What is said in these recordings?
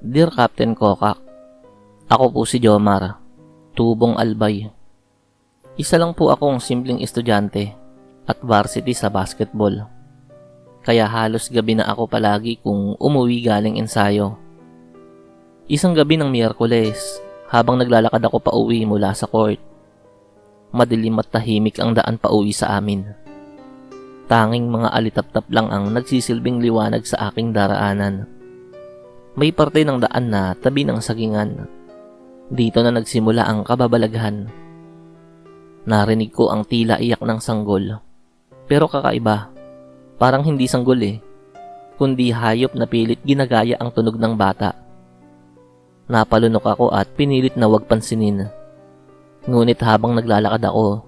Dear Captain Kokak, ako po si Jomar, tubong albay. Isa lang po akong simpleng estudyante at varsity sa basketball. Kaya halos gabi na ako palagi kung umuwi galing ensayo. Isang gabi ng Miyerkules, habang naglalakad ako pa uwi mula sa court, madilim at tahimik ang daan pa uwi sa amin. Tanging mga alitap-tap lang ang nagsisilbing liwanag sa aking daraanan. May parte ng daan na tabi ng sagingan. Dito na nagsimula ang kababalaghan. Narinig ko ang tila iyak ng sanggol. Pero kakaiba, parang hindi sanggol kundi hayop na pilit ginagaya ang tunog ng bata. Napalunok ako at pinilit na wag pansinin. Ngunit habang naglalakad ako,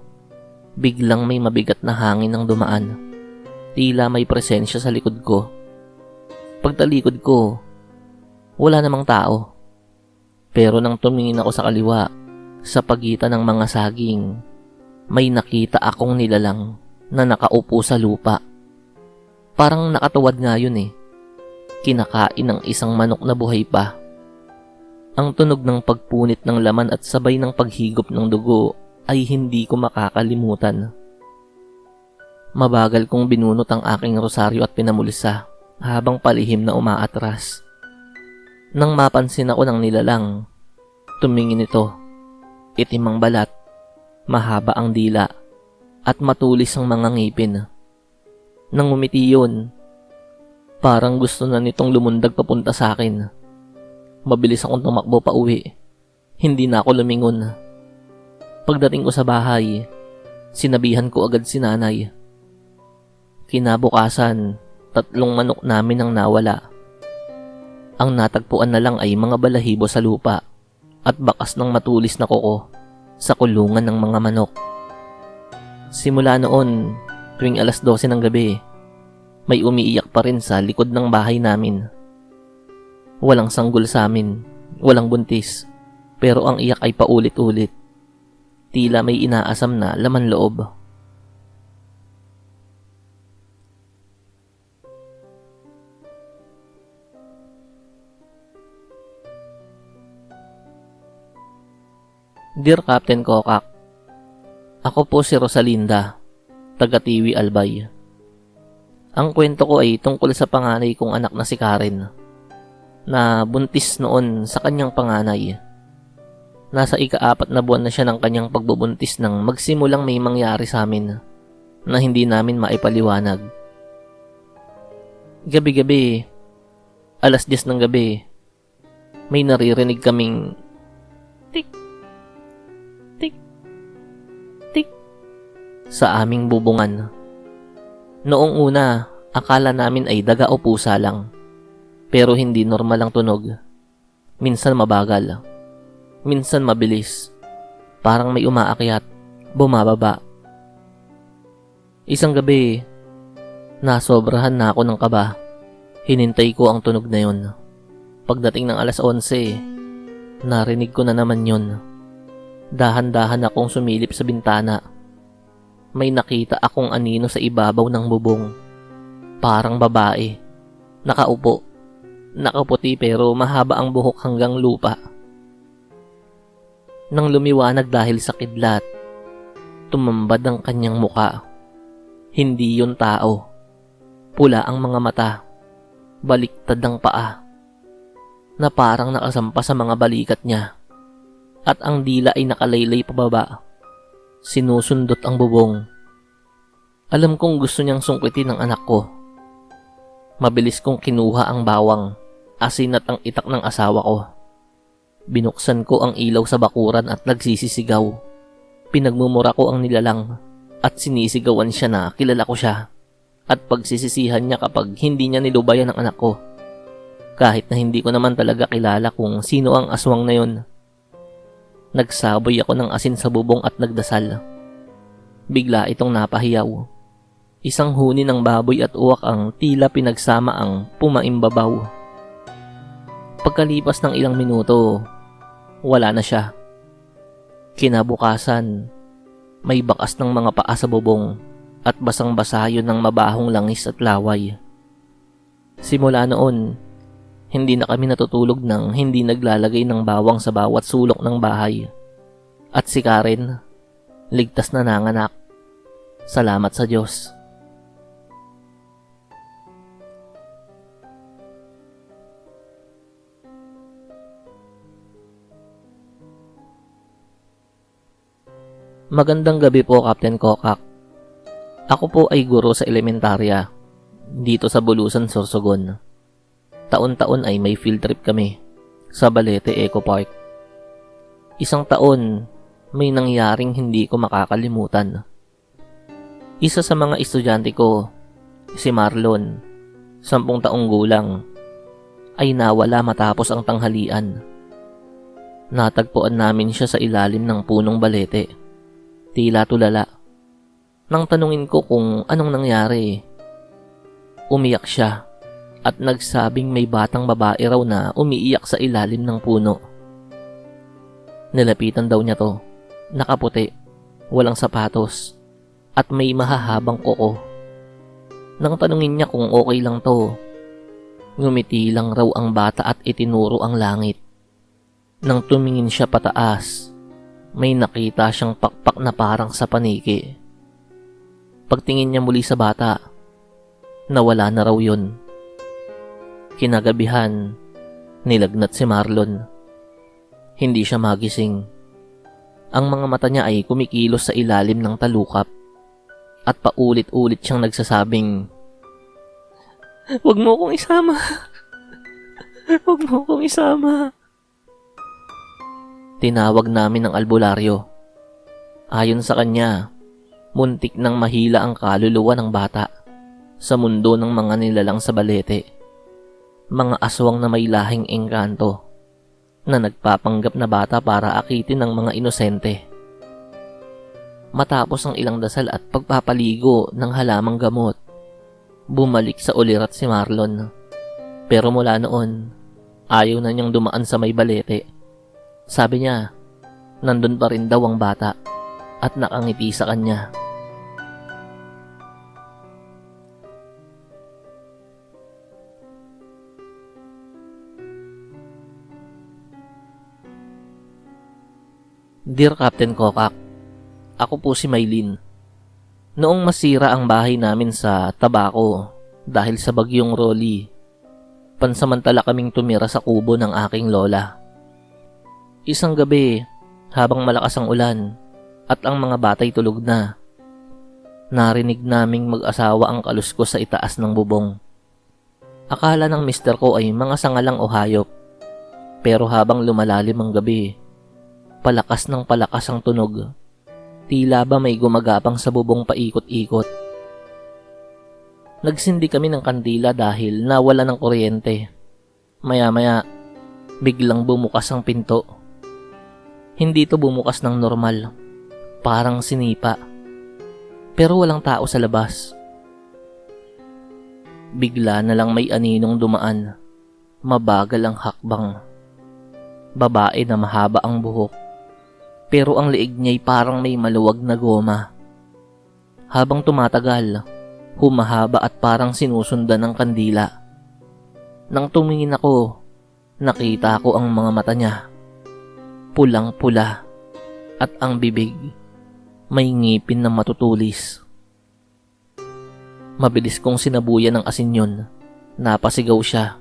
biglang may mabigat na hangin ang dumaan. Tila may presensya sa likod ko. Pagtalikod ko, wala namang tao. Pero nang tumingin ako sa kaliwa, sa pagitan ng mga saging, may nakita akong nilalang na nakaupo sa lupa. Parang nakatuwad nga yun Kinakain ng isang manok na buhay pa. Ang tunog ng pagpunit ng laman at sabay ng paghigop ng dugo ay hindi ko makakalimutan. Mabagal kong binunot ang aking rosaryo at pinamulisa habang palihim na umaatras. Nang mapansin ako ng nilalang, tumingin ito. Itim ang balat, mahaba ang dila, at matulis ang mga ngipin. Nang umiti yun, parang gusto na nitong lumundag papunta sa akin. Mabilis akong tumakbo pa uwi. Hindi na ako lumingon. Pagdating ko sa bahay, sinabihan ko agad si nanay. Kinabukasan, 3 manok namin ang nawala. Ang natagpuan na lang ay mga balahibo sa lupa at bakas ng matulis na kuko sa kulungan ng mga manok. Simula noon, tuwing 12:00 ng gabi, may umiiyak pa rin sa likod ng bahay namin. Walang sanggol sa amin, walang buntis, pero ang iyak ay paulit-ulit. Tila may inaasam na laman loob. Dear Captain Kokak, ako po si Rosalinda, taga-Tiwi Albay. Ang kwento ko ay tungkol sa panganay kong anak na si Karen, na buntis noon sa kanyang panganay. Nasa ika-4 na buwan na siya ng kanyang pagbubuntis nang magsimulang may mangyari sa amin na hindi namin maipaliwanag. Gabi-gabi, 10:00 ng gabi, may naririnig kaming tik, tik, tik sa aming bubungan. Noong una, akala namin ay daga o pusa lang. Pero hindi normal ang tunog. Minsan mabagal. Minsan mabilis. Parang may umaakyat, bumababa. Isang gabi, nasobrahan na ako ng kaba. Hinintay ko ang tunog na yun. Pagdating ng 11:00, narinig ko na naman yun. Dahan-dahan akong sumilip sa bintana. May nakita akong anino sa ibabaw ng bubong. Parang babae. Nakaupo. Nakaputi pero mahaba ang buhok hanggang lupa. Nang lumiwanag dahil sa kidlat, tumambad ang kanyang muka. Hindi yun tao. Pula ang mga mata. Baliktad ang paa, na parang nakasampa sa mga balikat niya. At ang dila ay nakalaylay pababa. Sinusundot ang bubong. Alam kong gusto niyang sungkitin ang anak ko. Mabilis kong kinuha ang bawang, asin at ang itak ng asawa ko. Binuksan ko ang ilaw sa bakuran at nagsisisigaw. Pinagmumura ko ang nilalang at sinisigawan siya na kilala ko siya at pagsisisihan niya kapag hindi niya nilubayan ang anak ko. Kahit na hindi ko naman talaga kilala kung sino ang aswang na yun. Nagsaboy ako ng asin sa bubong at nagdasal. Bigla itong napahiyaw. Isang huni ng baboy at uwak ang tila pinagsama ang pumaimbabaw. Pagkalipas ng ilang minuto, wala na siya. Kinabukasan, may bakas ng mga paa sa bubong at basang-basa yun ng mabahong langis at laway. Simula noon, Hindi na kami natutulog nang hindi naglalagay ng bawang sa bawat sulok ng bahay. At si Karen, ligtas na nanganak. Salamat sa Diyos. Magandang gabi po, Captain Kokak. Ako po ay guro sa elementarya dito sa Bulusan, Sorsogon. Taon-taon ay may field trip kami sa Balete Eco Park. Isang taon, may nangyaring hindi ko makakalimutan. Isa sa mga estudyante ko, si Marlon, 10 taong gulang, ay nawala matapos ang tanghalian. Natagpuan namin siya sa ilalim ng punong balete. Tila tulala. Nang tanungin ko kung anong nangyari, umiyak siya at nagsabing may batang babae raw na umiiyak sa ilalim ng puno. Nilapitan daw niya to, nakaputi, walang sapatos, at may mahahabang kuko. Nang tanungin niya kung okay lang to, ngumiti lang raw ang bata at itinuro ang langit. Nang tumingin siya pataas, may nakita siyang pakpak na parang sa paniki. Pagtingin niya muli sa bata, nawala na raw yun. Kinagabihan, nilagnat si Marlon. Hindi siya magising. Ang mga mata niya ay kumikilos sa ilalim ng talukap at paulit-ulit siyang nagsasabing, "Huwag mo kong isama. Huwag mo kong isama." Tinawag namin ng albularyo. Ayon sa kanya, muntik nang mahila ang kaluluwa ng bata sa mundo ng mga nilalang sa Balete. Mga aswang na may lahing engkanto na nagpapanggap na bata para akitin ng mga inosente. Matapos ang ilang dasal at pagpapaligo ng halamang gamot, bumalik sa ulirat si Marlon. Pero mula noon, ayaw na niyang dumaan sa may Balete. Sabi niya, nandun pa rin daw ang bata at nakangiti sa kanya. Dear Captain Kokak, ako po si Maylin. Noong masira ang bahay namin sa Tabaco dahil sa bagyong Rolly, pansamantala kaming tumira sa kubo ng aking lola. Isang gabi, habang malakas ang ulan at ang mga batay tulog na, narinig naming mag-asawa ang kaluskos sa itaas ng bubong. Akala ng mister ko ay mga sangalang o hayop, pero habang lumalalim ang gabi, palakas ng palakas ang tunog. Tila ba may gumagapang sa bubong paikot-ikot. Nagsindi kami ng kandila dahil nawala ng kuryente. Maya-maya, biglang bumukas ang pinto. Hindi to bumukas ng normal, parang sinipa. Pero walang tao sa labas. Bigla na lang may aninong dumaan. Mabagal ang hakbang. Babae na mahaba ang buhok, pero ang liig niya'y parang may maluwag na goma. Habang tumatagal, humahaba at parang sinusundan ng kandila. Nang tumingin ako, nakita ko ang mga mata niya. Pulang-pula at ang bibig may ngipin na matutulis. Mabilis kong sinabuyan ng asin yun. Napasigaw siya.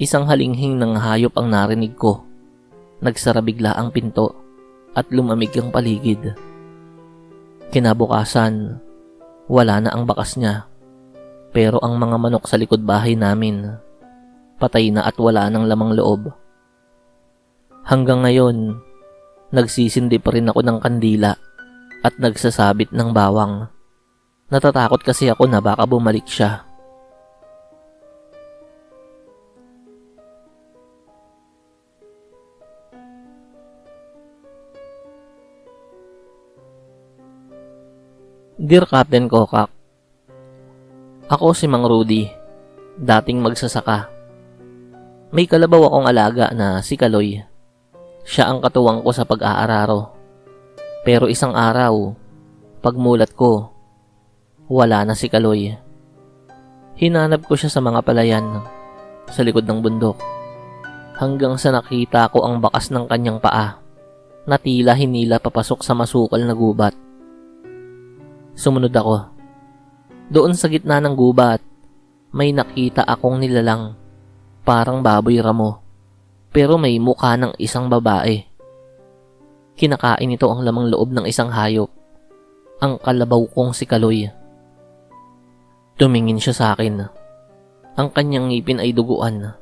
Isang halinghing ng hayop ang narinig ko. Nagsara bigla ang pinto at lumamig ang paligid. Kinabukasan, wala na ang bakas niya. Pero ang mga manok sa likod bahay namin, patay na at wala ng lamang loob. Hanggang ngayon, nagsisindi pa rin ako ng kandila at nagsasabit ng bawang. Natatakot kasi ako na baka bumalik siya. Dear Captain Kokak, ako si Mang Rudy, dating magsasaka. May kalabaw akong alaga na si Kaloy. Siya ang katuwang ko sa pag-aararo. Pero isang araw, pagmulat ko, wala na si Kaloy. Hinanap ko siya sa mga palayan, sa likod ng bundok. Hanggang sa nakita ko ang bakas ng kanyang paa na tila hinila papasok sa masukal na gubat. Sumunod ako. Doon sa gitna ng gubat, may nakita akong nilalang, parang baboy ramo, pero may mukha ng isang babae. Kinakain ito ang lamang loob ng isang hayop, ang kalabaw kong si Kaloy. Tumingin siya sa akin. Ang kanyang ngipin ay duguan.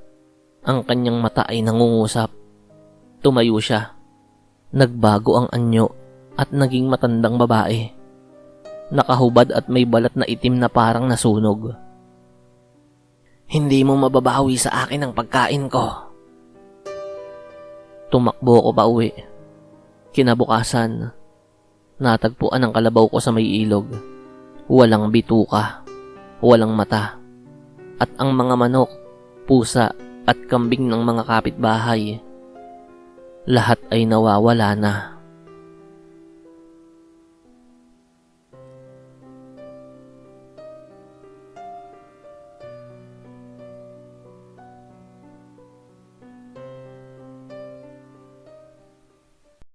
Ang kanyang mata ay nangungusap. Tumayo siya. Nagbago ang anyo at naging matandang babae. Nakahubad at may balat na itim na parang nasunog. Hindi mo mababawi sa akin ang pagkain ko. Tumakbo ko pa uwi. Kinabukasan, natagpuan ang kalabaw ko sa may ilog. Walang bituka, walang mata. At ang mga manok, pusa at kambing ng mga kapitbahay, lahat ay nawawala na.